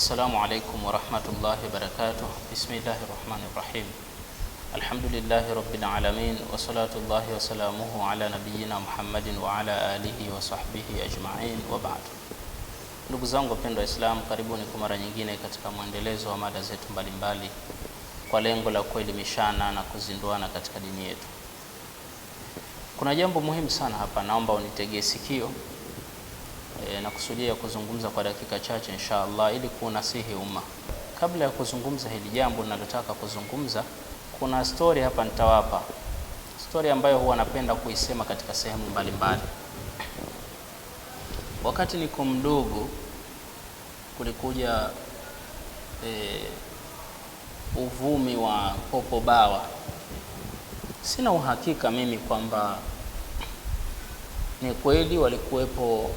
Assalamu alaikum wa rahmatullahi wa barakatuh. Bismillahir Rahmanir Rahim. Alhamdulillahi Rabbil Alamin wa salatullahi wa salamuhu ala nabiyyina Muhammadin wa ala alihi wa sahbihi ajma'in wa ba'd. Ndugu zangu wapendwa Islam, karibuni kwa mara nyingine katika mwendelezo wa mada zetu mbalimbali kwa lengo la kuelimishana na kuzinduana katika dini yetu. Kuna jambo muhimu sana hapa, naomba unitegee sikio na kusudia kuzungumza kwa dakika chache insha Allah ili kunasihi umma. Kabla ya kuzungumza hili jambo ninalotaka kuzungumza, kuna story hapa nitawapa. Story ambayo huwa napenda kuisema katika sehemu mbalimbali. Wakati niko mdogo kulikuja uvumi wa popo bawa. Sina uhakika mimi kwamba ni kweli walikuwepo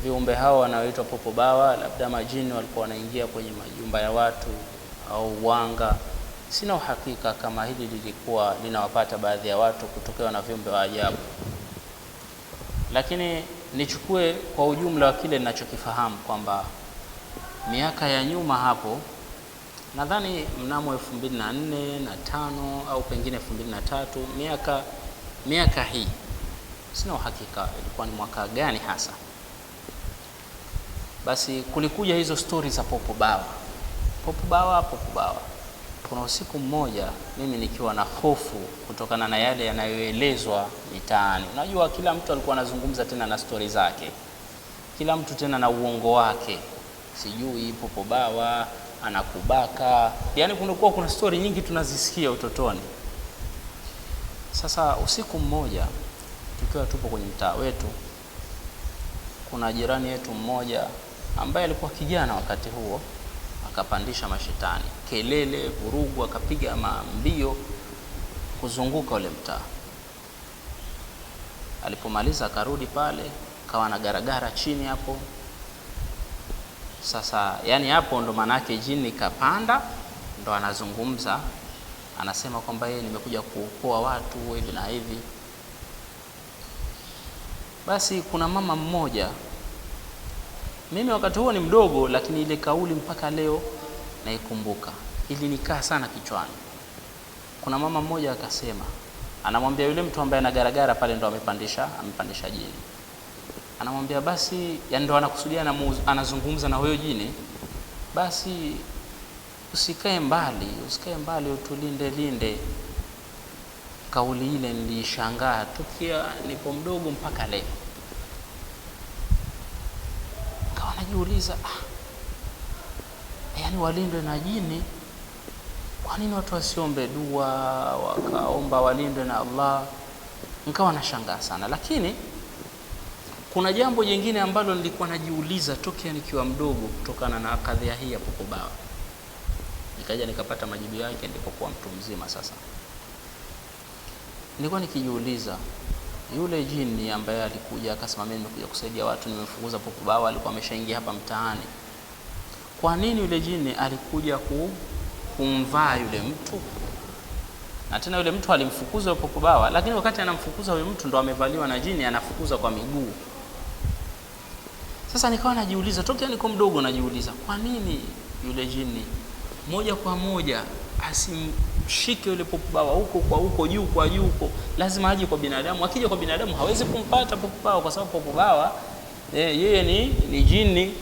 viumbe hao wanaoitwa popo bawa, labda majini walikuwa wanaingia kwenye majumba ya watu au wanga. Sina uhakika kama hili lilikuwa linawapata baadhi ya watu kutokana na viumbe wa ajabu, lakini nichukue kwa ujumla wa kile ninachokifahamu kwamba miaka ya nyuma hapo, nadhani mnamo 2004 na 5 au pengine 2003, miaka hii sina uhakika ilikuwa ni mwaka gani hasa. Basi kulikuja hizo story za popo bawa. Popo bawa. Kuna usiku mmoja mimi nikiwa na hofu kutokana na yale yanayoelezwa mitaani. Unajua kila mtu alikuwa anazungumza tena na story zake. Kila mtu tena na uongo wake. Sijui popo bawa anakubaka. Yaani kuna story nyingi tunazisikia utotoni. Sasa usiku mmoja tukiwa tupo kwenye mtaa wetu, kuna jirani yetu mmoja ambaye alikuwa kijana wakati huo, akapandisha mashetani, kelele, vurugu, akapiga mbio kuzunguka ule mtaa. Alipomaliza akarudi pale, kawa na garagara chini hapo. Sasa yani hapo ndo manake jini kapanda, ndo anazungumza, anasema kwamba yeye nimekuja kuokoa watu hivi na hivi. Basi kuna mama mmoja, mimi wakati huo ni mdogo, lakini ile kauli mpaka leo naikumbuka, ili nikaa sana kichwani. Kuna mama mmoja akasema, anamwambia yule mtu ambaye anagaragara pale ndo amepandisha jini, anamwambia basi, yani ndo anakusudia anazungumza na huyo jini, basi usikae mbali utulinde. Kauli ile nilishangaa tukia nipo mdogo mpaka leo. Nikawa najiuliza, yani walindwe na jini, kwa nini watu wasiombe dua wakaomba walindwe na Allah? Nikawa nashangaa sana. Lakini kuna jambo jingine ambalo nilikuwa najiuliza tokea nikiwa mdogo kutokana na kadhia hii ya popo bawa. Nikaja nikapata majibu yake nilipokuwa mtu mzima. Sasa nilikuwa nikijiuliza, yule jini ambaye alikuja akasema mimi nimekuja kusaidia watu, nimefukuza popo bawa, alikuwa ameshaingia hapa mtaani. Kwa nini yule jini alikuja kumvaa yule mtu? Na tena yule mtu alimfukuza popo bawa, lakini wakati anamfukuza yule mtu ndo amevaliwa na jini, anafukuza kwa miguu. Sasa nikawa najiuliza tokea niko mdogo, najiuliza kwa nini yule jini moja kwa moja asimshike yule popo bawa huko kwa huko, juu kwa juu huko, lazima aje kwa binadamu. Akija kwa binadamu hawezi kumpata popo bawa, kwa sababu popo bawa yeye ni jini.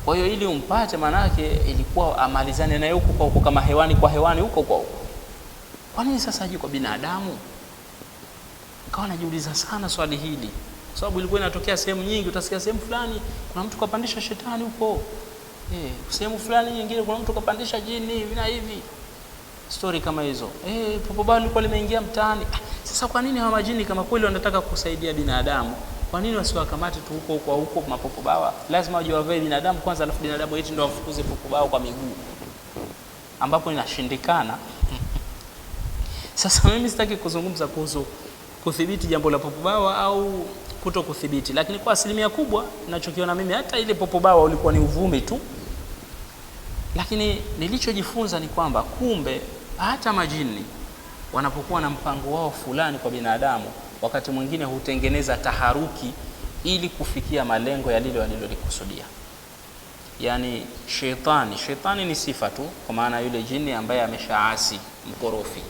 Kwa hiyo ili umpate, manake ilikuwa amalizane naye huko kwa huko, kama hewani kwa hewani, huko kwa huko. Kwa nini sasa aje kwa binadamu? Nikawa najiuliza sana swali hili, kwa sababu ilikuwa inatokea sehemu nyingi. Utasikia sehemu fulani kuna mtu kapandisha shetani huko, sehemu fulani nyingine kuna mtu kapandisha jini hivi na hivi, story kama hizo. Popo bawa lilikuwa limeingia mtaani. Sasa kwa nini hawa majini kama kweli wanataka kusaidia binadamu, kwa nini wasiwakamate tu huko kwa huko mapopo bawa? Lazima waje wavae binadamu kwanza, alafu binadamu eti ndio wafukuze popo bawa kwa miguu, ambapo inashindikana. Sasa mimi sitaki kuzungumza kuhusu kudhibiti jambo la popo bawa au kuto kudhibiti, lakini kwa asilimia kubwa ninachokiona mimi, hata ile popo bawa ulikuwa ni uvumi tu. Lakini nilichojifunza ni kwamba kumbe hata majini wanapokuwa na mpango wao fulani kwa binadamu, wakati mwingine hutengeneza taharuki ili kufikia malengo ya lile walilolikusudia. Yani shetani ni sifa tu, kwa maana yule jini ambaye ameshaasi, mkorofi.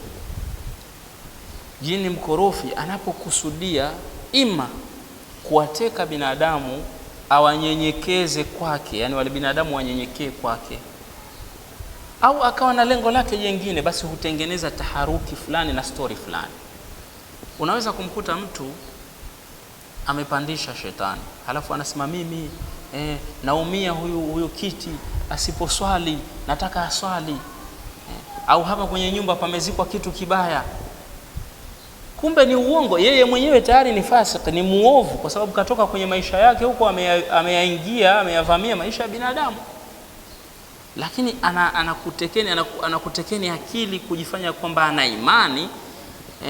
Jini mkorofi anapokusudia ima kuwateka binadamu awanyenyekeze kwake, yani wale binadamu wanyenyekee kwake, au akawa na lengo lake jingine, basi hutengeneza taharuki fulani na story fulani. Unaweza kumkuta mtu amepandisha shetani, halafu anasema mimi naumia huyu kiti asiposwali, nataka aswali, au hapa kwenye nyumba pamezikwa kitu kibaya. Kumbe ni uongo. Yeye mwenyewe tayari ni fasik, ni muovu, kwa sababu katoka kwenye maisha yake huko, ameyavamia maisha ya binadamu. Lakini anakutekeni akili kujifanya kwamba ana imani,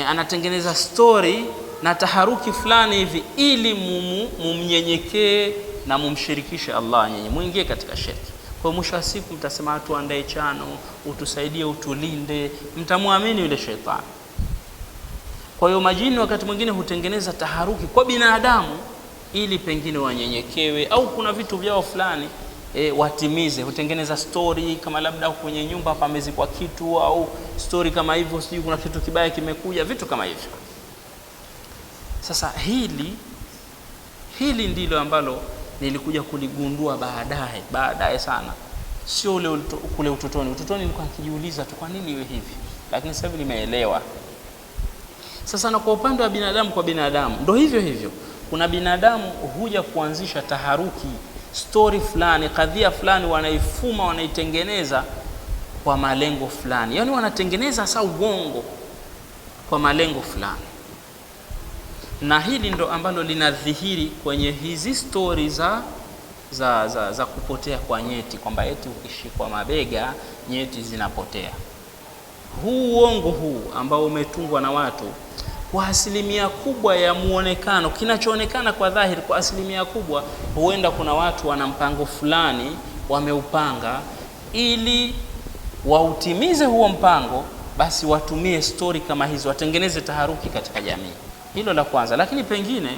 anatengeneza story na taharuki fulani hivi ili mumnyenyekee na mumshirikishe Allah, nyenye muingie katika shirki. Kwa mwisho wa siku mtasema tuandae chano, utusaidie, utulinde, mtamwamini yule shetani. Kwa hiyo majini wakati mwingine hutengeneza taharuki kwa binadamu ili pengine wanyenyekewe, au kuna vitu vyao fulani watimize. Hutengeneza story kama labda kwenye nyumba pamezikwa kitu, au story kama hivyo, sijui kuna kitu kibaya kimekuja, vitu kama hivyo. Sasa hili ndilo ambalo nilikuja kuligundua baadaye sana, sio kule utotoni. Utotoni nilikuwa nikijiuliza tu kwa nini iwe hivi, lakini sasa hivi nimeelewa. Sasa na kwa upande wa binadamu, kwa binadamu ndio hivyo. Kuna binadamu huja kuanzisha taharuki, story fulani, kadhia fulani, wanaifuma, wanaitengeneza kwa malengo fulani, yani wanatengeneza sasa uongo kwa malengo fulani. Na hili ndo ambalo linadhihiri kwenye hizi story za kupotea kwa nyeti, kwamba eti ukishikwa mabega nyeti zinapotea. Huu uongo huu ambao umetungwa na watu, kwa asilimia kubwa ya muonekano, kinachoonekana kwa dhahiri, kwa asilimia kubwa huenda kuna watu wana mpango fulani wameupanga ili wautimize huo mpango, basi watumie story kama hizo, watengeneze taharuki katika jamii. Hilo la kwanza. Lakini pengine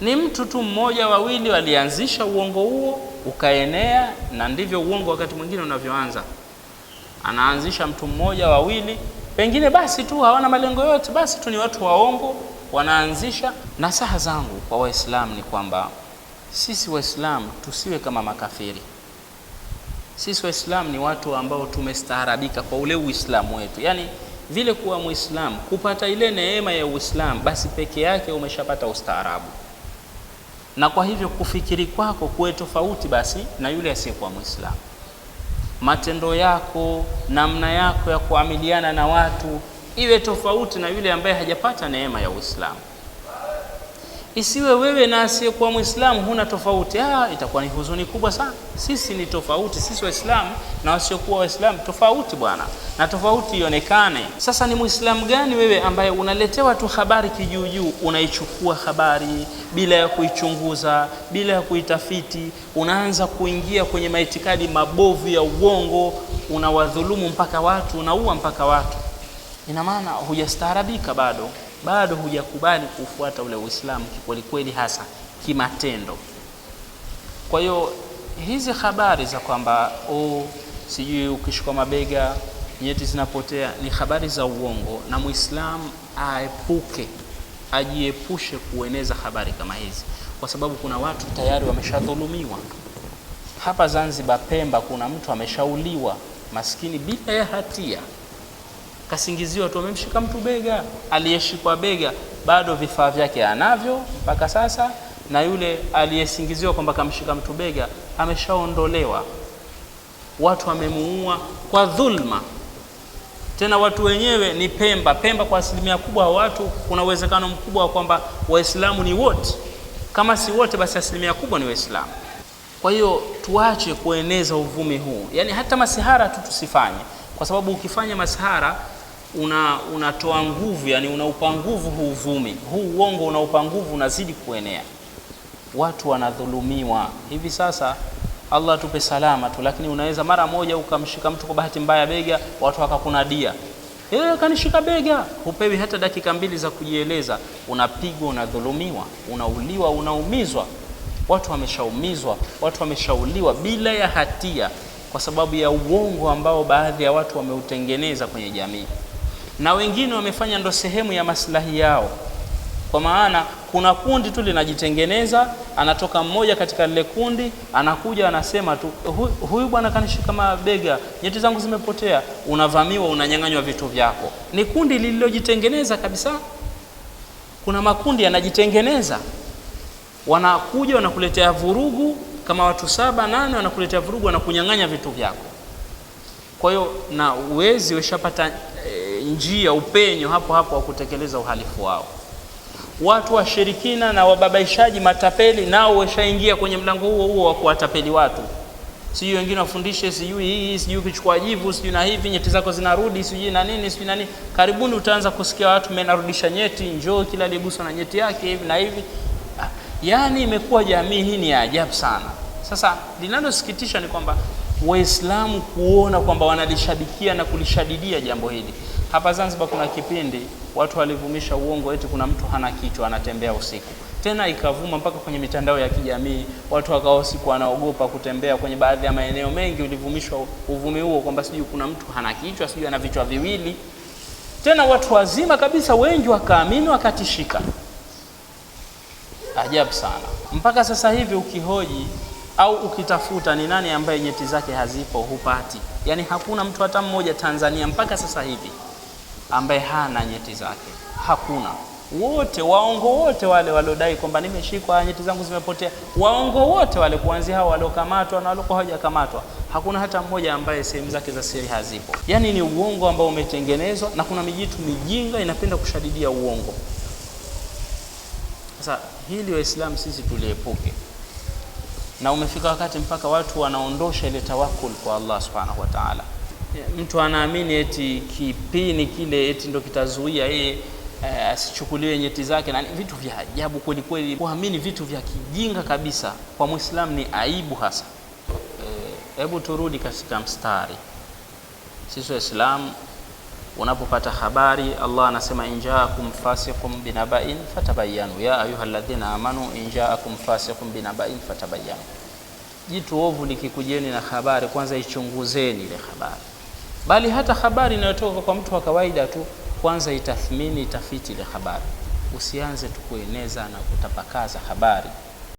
ni mtu tu mmoja wawili walianzisha uongo huo ukaenea, na ndivyo uongo wakati mwingine unavyoanza. Anaanzisha mtu mmoja wawili, pengine basi tu hawana malengo yote, basi tu ni watu waongo wanaanzisha. Nasaha zangu kwa Waislamu ni kwamba sisi Waislamu tusiwe kama makafiri. Sisi Waislamu ni watu ambao tumestaarabika kwa ule Uislamu wetu. Yani vile kuwa Muislamu, kupata ile neema ya Uislamu, basi peke yake umeshapata ustaarabu. Na kwa hivyo kufikiri kwako kuwe tofauti basi na yule asiyekuwa Muislamu. Matendo yako, namna yako ya kuamiliana na watu iwe tofauti na yule ambaye hajapata neema ya Uislamu. Isiwe wewe na asiyekuwa Muislamu huna tofauti. Itakuwa ni huzuni kubwa sana. Sisi ni tofauti, sisi Waislamu na wasiokuwa Waislamu tofauti bwana, na tofauti ionekane. Sasa ni Muislamu gani wewe ambaye unaletewa tu habari kijuujuu, unaichukua habari bila ya kuichunguza, bila ya kuitafiti, unaanza kuingia kwenye maitikadi mabovu ya uongo, unawadhulumu mpaka watu, unaua mpaka watu? Ina maana hujastaarabika bado hujakubali kufuata ule Uislamu kweli kweli, hasa kimatendo. Kwa hiyo hizi habari za kwamba sijui ukishikwa mabega nyeti zinapotea ni habari za uongo, na Muislamu ajiepushe kueneza habari kama hizi, kwa sababu kuna watu tayari wameshadhulumiwa. Hapa Zanzibar, Pemba, kuna mtu ameshauliwa maskini bila ya hatia, kasingiziwa tu amemshika mtu bega. Aliyeshikwa bega bado vifaa vyake anavyo mpaka sasa, na yule aliyesingiziwa kwamba kamshika mtu bega ameshaondolewa. Watu wamemuua kwa dhulma, tena watu wenyewe ni Pemba. Kwa asilimia kubwa watu, kuna uwezekano mkubwa wa kwamba Waislamu ni wote, kama si wote basi asilimia kubwa ni Waislamu. Kwa hiyo tuache kueneza uvumi huu, yani hata masihara tu tusifanye, kwa sababu ukifanya masihara unatoa nguvu, yani unaupa nguvu huu uvumi, huu uongo unaupa nguvu, unazidi kuenea. Watu wanadhulumiwa hivi sasa. Allah tupe salama tu, lakini unaweza mara moja ukamshika mtu kwa bahati mbaya bega, watu wakakunadia, kanishika bega. Hupewi hata dakika mbili za kujieleza, unapigwa, unadhulumiwa, unauliwa, unaumizwa. Watu wameshaumizwa, watu wameshauliwa bila ya hatia kwa sababu ya uongo ambao baadhi ya watu wameutengeneza kwenye jamii, na wengine wamefanya ndo sehemu ya maslahi yao. Kwa maana kuna kundi tu linajitengeneza, anatoka mmoja katika lile kundi, anakuja anasema tu huyu bwana kanishika mabega, nyeti zangu zimepotea, unavamiwa, unanyang'anywa vitu vyako. Ni kundi lililojitengeneza kabisa. Kuna makundi yanajitengeneza, wanakuja wanakuletea vurugu, kama watu 7-8 wanakuletea vurugu, wanakunyang'anya vitu vyako. Kwa hiyo na uwezi weshapata njia, upenyo hapo hapo wa kutekeleza uhalifu wao. Watu washirikina na wababaishaji, matapeli, nao washaingia kwenye mlango huo huo wa kuwatapeli watu. Sijui wengine wafundishe sijui hii, sijui kuchukua jivu, sijui na hivi, nyeti zako zinarudi, sijui na nini, sijui na nini. Karibuni utaanza kusikia watu menarudisha nyeti, njoo kila aliyeguswa na nyeti yake hivi na hivi. Yaani imekuwa jamii hii ni ajabu sana. Sasa linalosikitisha ni kwamba Waislamu kuona kwamba wanalishabikia na kulishadidia jambo hili. Hapa Zanzibar kuna kipindi watu walivumisha uongo eti kuna mtu hana kichwa anatembea usiku. Tena ikavuma mpaka kwenye mitandao ya kijamii, watu wakawa usiku wanaogopa kutembea kwenye baadhi ya maeneo mengi. Ulivumishwa uvumi huo kwamba sijui kuna mtu hana kichwa, sijui ana vichwa viwili. Tena watu wazima kabisa wengi wakaamini, wakatishika. Ajabu sana. Mpaka sasa hivi ukihoji au ukitafuta ni nani ambaye nyeti zake hazipo, hupati. Yaani hakuna mtu hata mmoja Tanzania mpaka sasa hivi ambaye hana nyeti zake. Hakuna. Wote waongo, wote wale waliodai kwamba nimeshikwa nyeti zangu zimepotea, waongo wote wale, kuanzia hao waliokamatwa na waliokuwa hawajakamatwa, hakuna hata mmoja ambaye sehemu zake za siri hazipo. Yaani ni uongo ambao umetengenezwa, na kuna mijitu mijinga inapenda kushadidia uongo. Sasa hili Waislamu sisi tuliepuke. Na umefika wakati mpaka watu wanaondosha ile tawakkul kwa Allah Subhanahu wa Ta'ala. Mtu anaamini eti kipini kile eti ndo kitazuia yeye asichukuliwe nyeti zake, na vitu vya ajabu kweli kweli. Kuamini vitu vya kijinga kabisa kwa Muislamu ni aibu hasa. Hebu turudi katika mstari. Sisi Waislamu unapopata habari, Allah anasema injaakum fasiqun binaba'in fatabayyanu ya ayyuhalladhina amanu injaakum fasiqun binaba'in fatabayyanu. Jitu ovu likikujeni na habari, kwanza ichunguzeni ile habari. Bali hata habari inayotoka kwa mtu wa kawaida tu, kwanza itathmini, itafiti ile habari. Usianze tu kueneza na kutapakaza habari